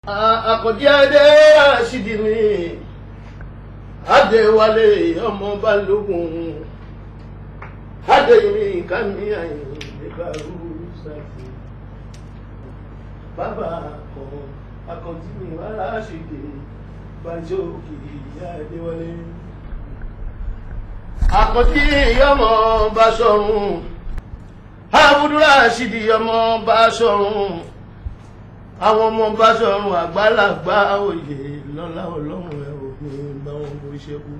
Àkànjí adé àṣìdì mi Adéwálé ọmọ balógun Adéyìnmí kàmí àyìn nígbàrú sáfì bàbá kan Àkànjí mi wàrà àṣìdì Barryshowkey Adéwálé. Àkànjí ọmọ Basọ̀run Abudura àṣìdì ọmọ Basọ̀run àwọn ọmọ Basọ̀run àgbàlagbà òye lọ́lá ọlọ́run ẹ̀ òpin bá wọn bó ṣe kú.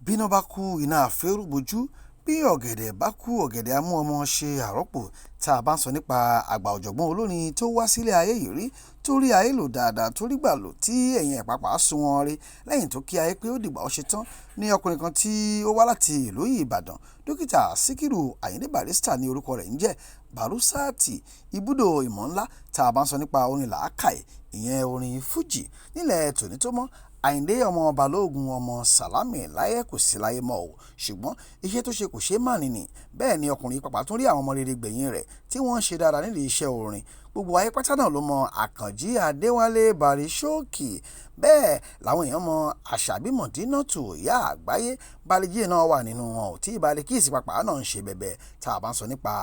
bíná bá kú iná àfẹ́rù bojú bí ọ̀gẹ̀dẹ̀ bá kú ọ̀gẹ̀dẹ̀ amú ọmọ ṣe àrọ́pò tá a bá ń sọ nípa àgbà ọ̀jọ̀gbọ́n olórin tó wá sílé ayé yìí rí tó rí ayé lò dáadáa tó rí gbà lò tí ẹ̀yìn ẹ̀pàpà sún wọn rí lẹ́yìn tó kí ayé pé ó dìgbà ó ṣe tán ní ọkùnrin kan tí ó wá láti ìlú Ìbàdàn dókítà Síkírù Àyìndé Barrister ní orúkọ rẹ̀ ń jẹ́ Barusati ibùdó ìmọ̀ ńlá tá a bá ń sọ nípa orin làákàyè ìyẹn orin Fuji nílẹ̀ tòní tó mọ́ Àyìndé ọmọ Balógun ọmọ Sàlámì láyé kò sí láyé mọ́ o ṣùgbọ́n iṣẹ́ tó ṣe kò ṣe má nìní bẹ́ẹ̀ ni ọkùnrin pàpà tún rí àwọn ọmọ rere gbẹ̀yìn rẹ̀ tí wọ́n ń ṣe dáadáa nídìí iṣẹ́ orin gbogbo ayé pátá náà ló mọ Àkànjí Adéwálé Barryshowkey bẹ́ẹ̀ làwọn èèyàn mọ Àṣàbí Mọ̀dínátù ìyá àgbáyé Balẹ̀jì náà wà nínú wọn ò tí ìbálẹ̀ kíìsì pàpà náà ń ṣe bẹ̀bẹ̀ tá a bá ń sọ nípa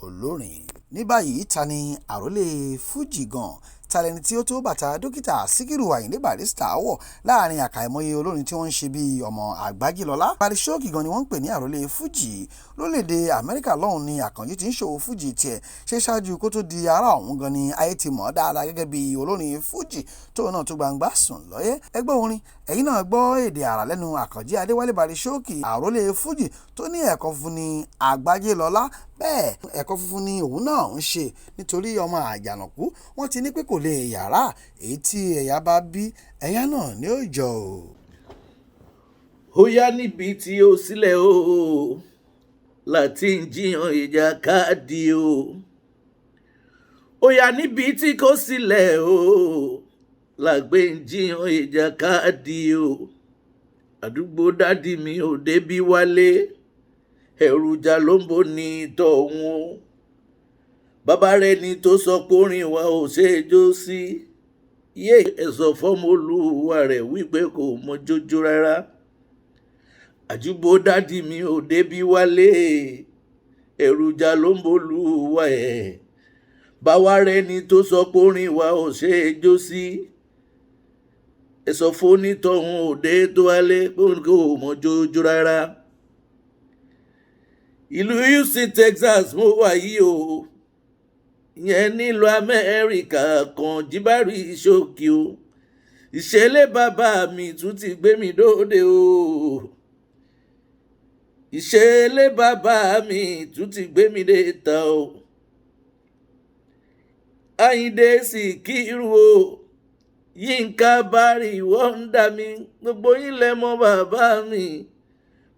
olórin. Ní báyìí Tani Arole Fuji gan talẹni tí ó tó bàtà dókítà Síkírù Àyìndé Barrister wọ̀ láàrin àkàìmọye olórin tí wọ́n ń ṣe bíi ọmọ Àgbágilọ́lá. Barryshowkey gan ni wọ́n ń pè ní Arole Fuji. Lórílẹ̀‐èdè Amẹ́ríkà lọ́hùn ni Àkànjí ti ń ṣòwò Fuji tiẹ̀ ṣe ṣáájú kó tó di ará ọ̀hún gan ni ayé ti mọ̀ ọ́ dáadáa gẹ́gẹ́ bí olórin Fuji tóun náà tó gbangba sùn lọ́yẹ́. Ẹgbẹ́ orin ẹ̀yin náà gbọ́ èdè àrà lẹ́nu Àkànjí Adéwálé Barryshowkey Arole Fuji tó ní ẹ̀kọ́ funfun ní Àgbágilọ́lá bẹ́ẹ̀ ẹ̀kọ́ funfun ni òun náà ń ṣe nítorí ọmọ àjànàkú wọ́n ti ní pé kò lè yàrá èyí tí ẹ̀yà bá bí ẹ̀yà náà ní ó jọ o. Ó yá níbi tí ó sílẹ̀ o láti ń jiyàn ìjàkadì o. Ó yá níbi tí kò sílẹ̀ o lágbé ń jiyàn ìjàkadì o. Àdúgbò dádì mi ò débí wálé ẹ̀rù jà ló ń bò ní tọ̀hún o. Bàbá rẹ̀ ni tó sọ pé orin wa ò ṣe é jó sí yé ẹ̀sọ̀ fọ́mọ olúwa rẹ̀ wípé kò mọ jójó rárá. Àdúgbò dádì mi ò débí wálé ẹ̀rù jà ló ń bò lúwa ẹ̀. Bàbá rẹ̀ ni tó sọ pé orin wa ò ṣe é jó sí ẹ̀sọ̀ fónítọ̀hún òde tó wálé pé kò mọ jójó rárá. Ìlú Houston, Texas mo wà yìí o ìyẹn nílùú Amẹ́ríkà Àkànjí Barryshowkey o ìṣẹ̀lẹ̀ bàbá mi tún ti gbé mi dóde o ìṣẹ̀lẹ̀ bàbá mi tún ti gbé mi dé ta o. Àyìndé Síkírù o Yínká Barry wọ́ndà mi gbogbo yín lẹ mọ̀ bàbá mi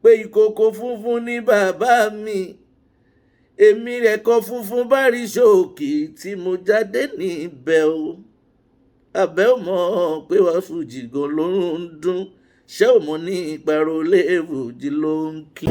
pé ìkòkò funfun ni bàbá mi èmi ẹ̀kọ́ funfun Barryshowkey tí mo jáde níbẹ̀ o. Abẹ́ ò mọ̀ pé wàá Fuji gan ló ń dún ṣé ò mọ̀ ní Arole Fuji ló ń kí.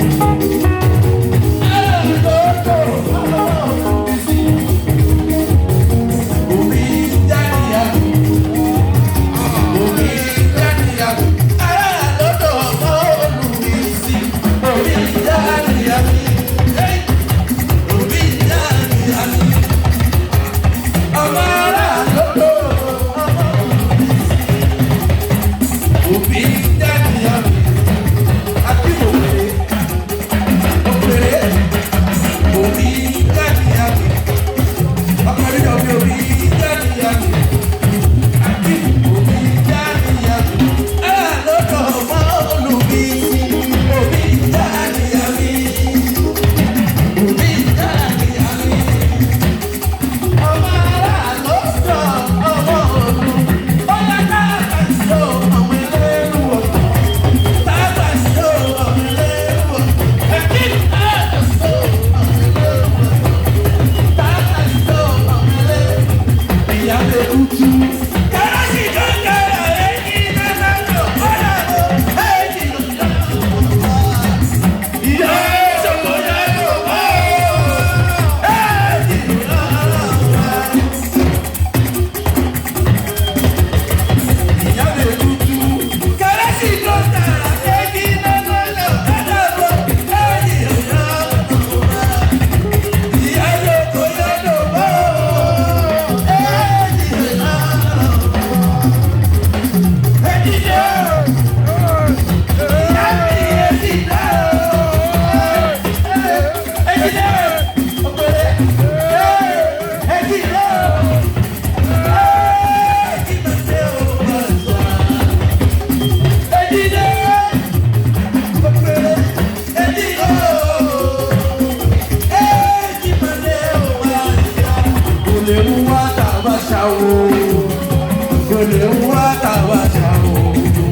lè wá tàwa ṣàwọ̀ òjò.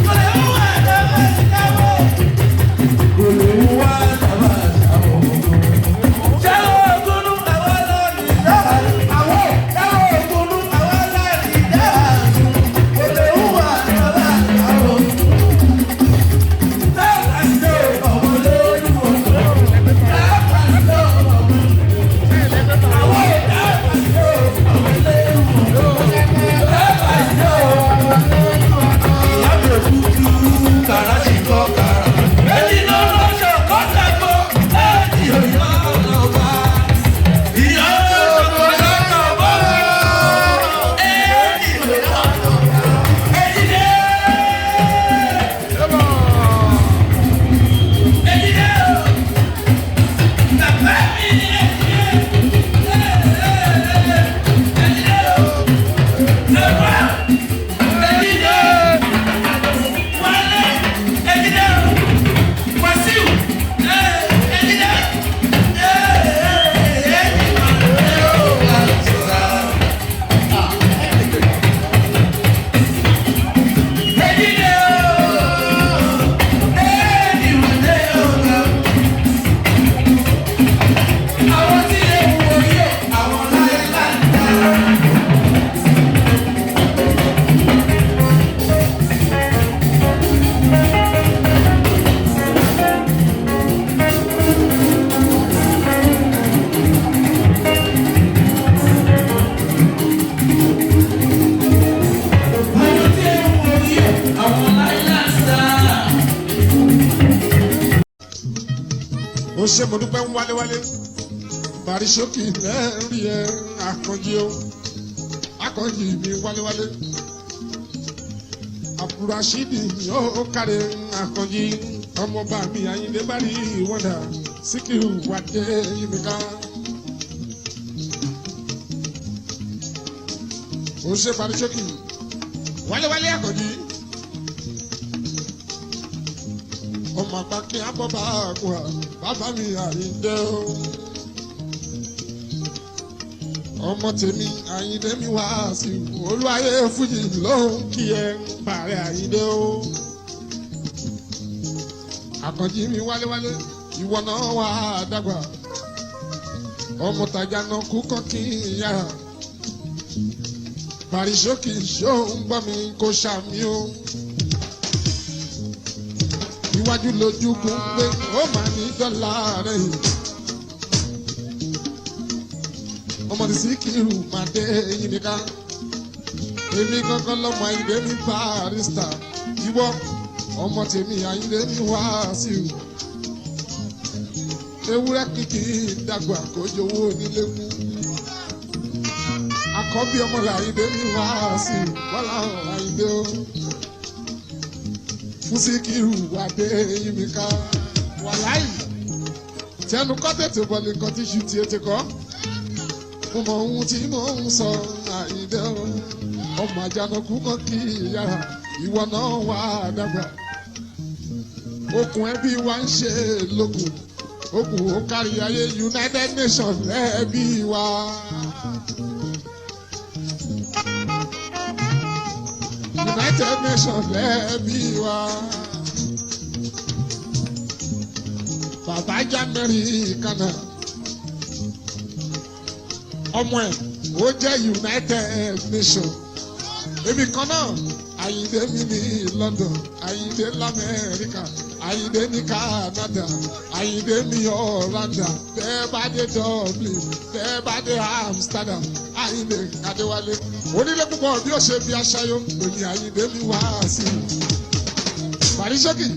Kò lè wá tàwa ṣàwọ̀. Kò lè wá tàwa ṣàwọ̀ òjò. Ṣáwọ̀ ògúnú àwa lọ́ọ̀nì dáa. Àwọ̀ ṣáwọ̀ ògúnú àwa lọ́ọ̀nì dáa. Kò lè wá tàwa ṣàwọ̀ òjò. Ṣé mo dúpẹ́ ń wálé Barryshowkey lẹ́rìí ẹ̀ Àkànjí o Àkànjí mi wálé Abdulrasheed yóò kárẹ̀ Àkànjí ọmọọba mi Àyìndé Bari wọ́ndà Síkírù wádé yìmíká. Ó ṣe Barryshowkey wálé Àkànjí ọmọ àgbà kí á bọ́ bá a kú à. Bàbá mi Àyìndé o ọmọ tèmi Àyìndé mi wá sí olúwayé Fuji ló ń kí ẹ ń parẹ́ Àyìndé o Àkànjí mi wálé ìwọ náà wà dàgbà ọmọ tàjà náà kú kọ́ kí n yára Barryshowkey ṣó ń gbọ́ mi kó ṣàmì o. Iwájú lójú kún pé ó máa ní dọ́là rẹ̀ yìí. Ọmọ tí Síkírù máa dé eyín nìkan. Èmi gangan lọ́mọ Àyìndé mi Barrister. Ìwọ ọmọ tèmi Àyìndé mi Wàsíù. Ewúrẹ́ kìkì dàgbà kó jowó nílé kú. Àkọ́bí ọmọ Àyìndé mi Wàsíù. Bọ́lá Àyìndé o. Fún Síkírù wádé yìmíká wàláì tẹnu kọ́ tètè bọ̀lì nǹkan tí ṣù tí ó ti kọ́ mo mọ ohun tí mò ń sọ Àyìndé ọmọ àjànàkú kan kí yàrá ìwọ náà wà dàgbà okùn ẹbí wa ń ṣe lókun okùn ó kárí ayé United Nations lẹ́ẹ̀bí wa. United Nations lẹ́ẹ̀bí wa. Bàbá Jámẹ́rì kànáà. Ọmọ ẹ̀ ó jẹ́ United Nations. Èmi kan náà Àyìndé mi ní London, Àyìndé l'Amẹ́ríkà, Àyìndé ní Canada, Àyìndé mi Orlando, tẹ́ bá dé Dublin, tẹ́ bá dé Amsterdam, Àyìndé Adéwálé. Onílé púpọ̀ bí ó ṣe bí aṣáyó, èmi Àyìndé mi wá sí i. Barryshowkey,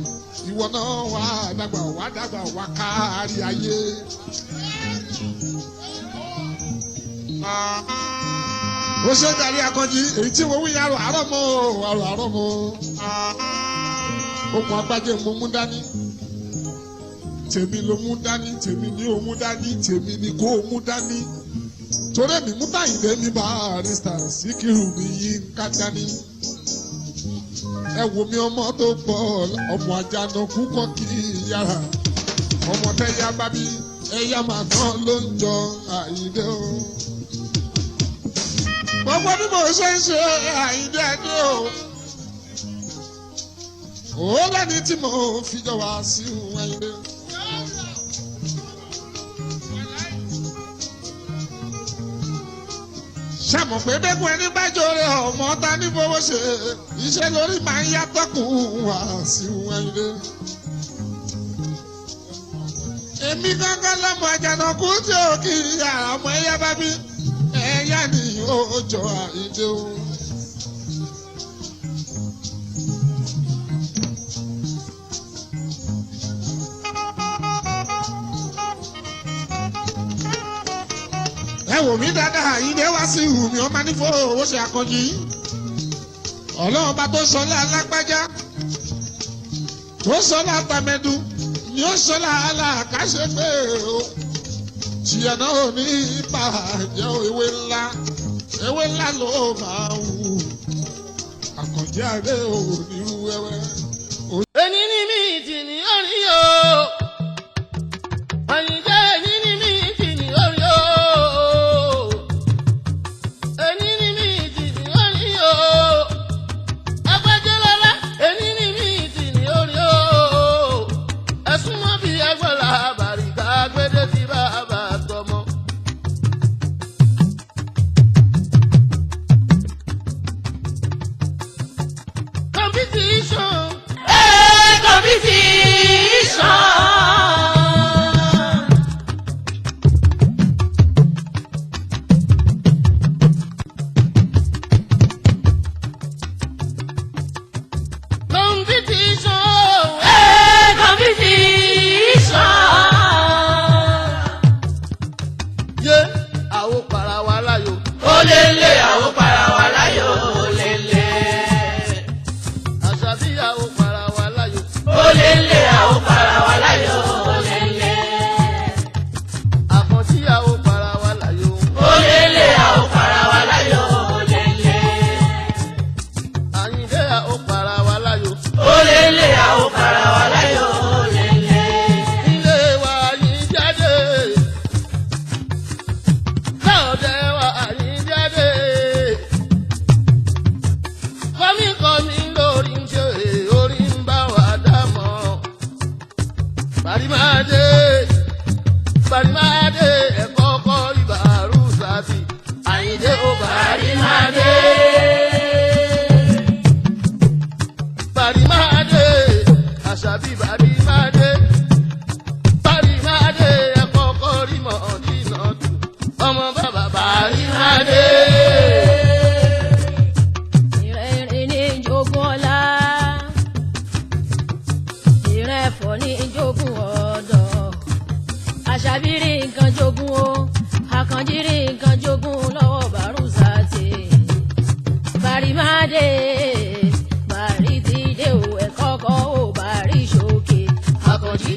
ìwọ náà wà dàgbà wá kárí ayé. Ó ṣe darí Àkànjí èyí tí wọ́n wí yàrá àárọ̀ mọ́ okùn agbájé mo mú dání tèmi ló mú dání tèmi ni ó mú dání tèmi ni kó mú dání torí èmi mú Àyìndé mi Barrister Síkírù mi Yínká dání ẹ wo mi ọmọ tó pọ̀ ọmọ Àjànàkú kọ́ kí yàrá ọmọ tẹ́yà bá bí ẹ̀yà màá tán ló ń jọ Àyìndé o. gbogbo bí mo ṣe ń ṣe Àyìndé Adé o ó lẹ́ni tí mo fi jọ wá sí Àyìndé. ṣàmọ̀ pé bẹ́kun ẹni bá jọrẹ ọmọ ta ní fowó ṣe iṣẹ́ lórí máa ń yàtọ̀ kún wá sí Àyìndé. èmi gángan lọ́mọ Àjànàkú tí ò kí yàrá ọmọ ẹ̀yà bá bí ẹ̀yà ni ó jọ Àyìndé o. ẹ wò mí dáadáa Àyìndé wá sí ìhù mi ọmọ ní fowó ṣe Àkànjí ọlọ́run bá tó sọlá alágbájá tó sọlá tàmẹ́dù ni ó sọlá aláàkáṣe pé o tìyẹ̀ náà ò ní bàjẹ́ ewé ńlá ló máa wù Àkànjí Adé ò ní wú wẹ́wẹ́. ẹni ní mi tì ní orí o Àyìndé ẹni ní mi tì ní orí o ẹni ní mi tì ní orí o agbájẹ́lọ́lá ẹni ní mi tì ní orí o ẹ̀sùn mọ́ bí ẹgbẹ́lá bàríkà gbédé tí bàbá tọmọ. Competition. Barryshowkey ẹ̀kọ́ kọ́ ìbàrú sàbí Àyìndé ó Barryshowkey àṣàbí Barryshowkey ẹ̀kọ́ kọ́ rímọ̀ dínà tù ọmọ bàbá Barryshowkey. ìrẹ̀rẹ̀ ní jogún ọlá ìrẹ̀fọ̀ ní jogún ọ̀dọ̀. Àṣàbí rí nǹkan jogún o Àkànjí rí nǹkan jogún lọ́wọ́ Barryshowkey Barryshowkey Barry ti dé o ẹ̀kọ́ kọ́ o Barryshowkey Àkànjí.